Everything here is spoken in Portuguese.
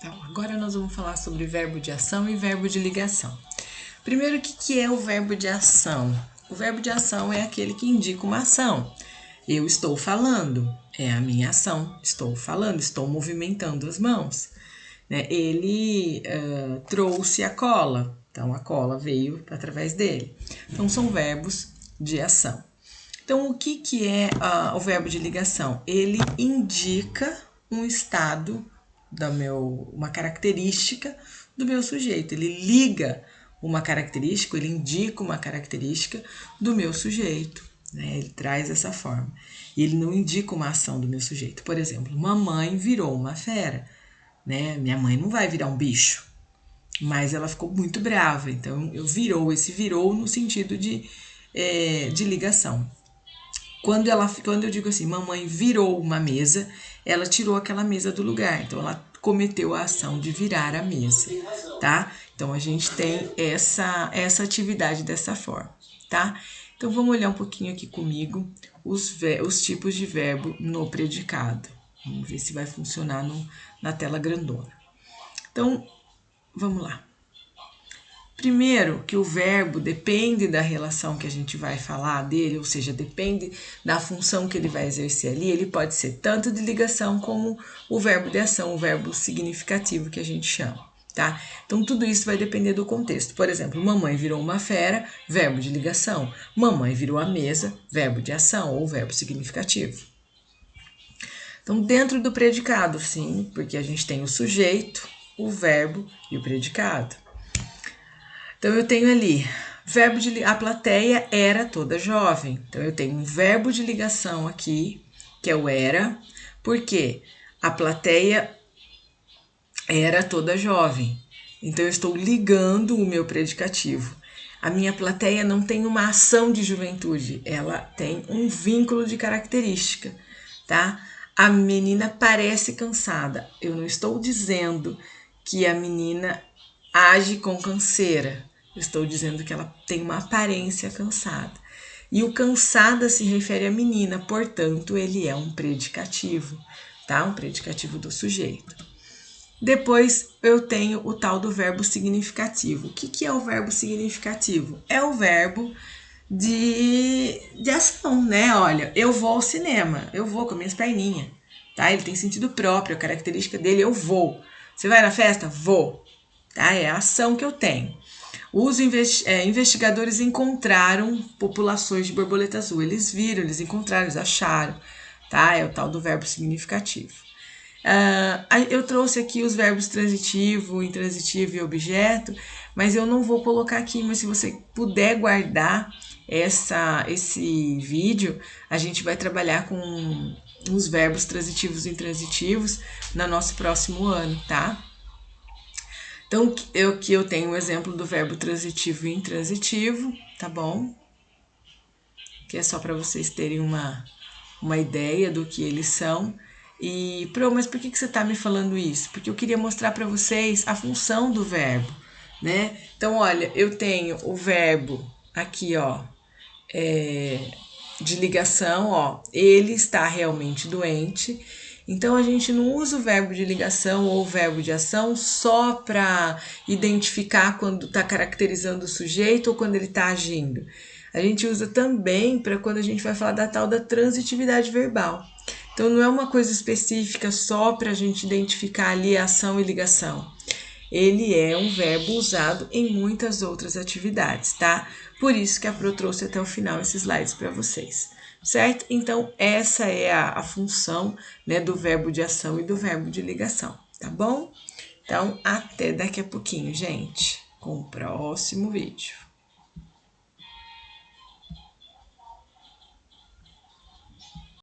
Então, agora nós vamos falar sobre verbo de ação e verbo de ligação. Primeiro, o que é o verbo de ação? O verbo de ação é aquele que indica uma ação. Eu estou falando, é a minha ação. Estou falando, estou movimentando as mãos. Ele trouxe a cola, então a cola veio através dele. Então, são verbos de ação. Então, o que é o verbo de ligação? Ele indica um estado, uma característica do meu sujeito. Ele liga uma característica, ele indica uma característica do meu sujeito. Ele traz essa forma. E ele não indica uma ação do meu sujeito. Por exemplo, mamãe virou uma fera. Minha mãe não vai virar um bicho, mas ela ficou muito brava. Então, virou no sentido de ligação. Quando eu digo assim, mamãe virou uma mesa, ela tirou aquela mesa do lugar. Então, ela cometeu a ação de virar a mesa, tá? Então, a gente tem essa atividade dessa forma, tá? Então, vamos olhar um pouquinho aqui comigo os tipos de verbo no predicado. Vamos ver se vai funcionar na tela grandona. Então, vamos lá. Primeiro, que o verbo depende da relação que a gente vai falar dele, ou seja, depende da função que ele vai exercer ali. Ele pode ser tanto de ligação como o verbo de ação, o verbo significativo que a gente chama, tá? Então, tudo isso vai depender do contexto. Por exemplo, mamãe virou uma fera, verbo de ligação. Mamãe virou a mesa, verbo de ação ou verbo significativo. Então, dentro do predicado, sim, porque a gente tem o sujeito, o verbo e o predicado. Então, eu tenho ali, a plateia era toda jovem. Então, eu tenho um verbo de ligação aqui, que é o era, porque a plateia era toda jovem. Então, eu estou ligando o meu predicativo. A minha plateia não tem uma ação de juventude, ela tem um vínculo de característica, tá? A menina parece cansada. Eu não estou dizendo que a menina age com canseira. Eu estou dizendo que ela tem uma aparência cansada. E o cansada se refere à menina, portanto, ele é um predicativo, tá? Um predicativo do sujeito. Depois, eu tenho o tal do verbo significativo. O que é o verbo significativo? É o verbo de ação, né? Olha, eu vou ao cinema, eu vou com minhas perninhas, tá? Ele tem sentido próprio, a característica dele, eu vou. Você vai na festa? Vou, tá? É a ação que eu tenho. Os investigadores encontraram populações de borboleta azul. Eles viram, eles encontraram, eles acharam, tá? É o tal do verbo significativo. Eu trouxe aqui os verbos transitivo, intransitivo e objeto, mas eu não vou colocar aqui, mas se você puder guardar esse vídeo, a gente vai trabalhar com os verbos transitivos e intransitivos no nosso próximo ano, tá? Então, eu tenho o exemplo do verbo transitivo e intransitivo, tá bom? Que é só para vocês terem uma ideia do que eles são. Mas por que você está me falando isso? Porque eu queria mostrar para vocês a função do verbo, né? Então, olha, eu tenho o verbo aqui, ó, de ligação, ó, ele está realmente doente. Então, a gente não usa o verbo de ligação ou o verbo de ação só para identificar quando está caracterizando o sujeito ou quando ele está agindo. A gente usa também para quando a gente vai falar da tal da transitividade verbal. Então, não é uma coisa específica só para a gente identificar ali a ação e ligação. Ele é um verbo usado em muitas outras atividades, tá? Por isso que a Pro trouxe até o final esses slides para vocês, certo? Então, essa é a função, né, do verbo de ação e do verbo de ligação, tá bom? Então, até daqui a pouquinho, gente, com o próximo vídeo.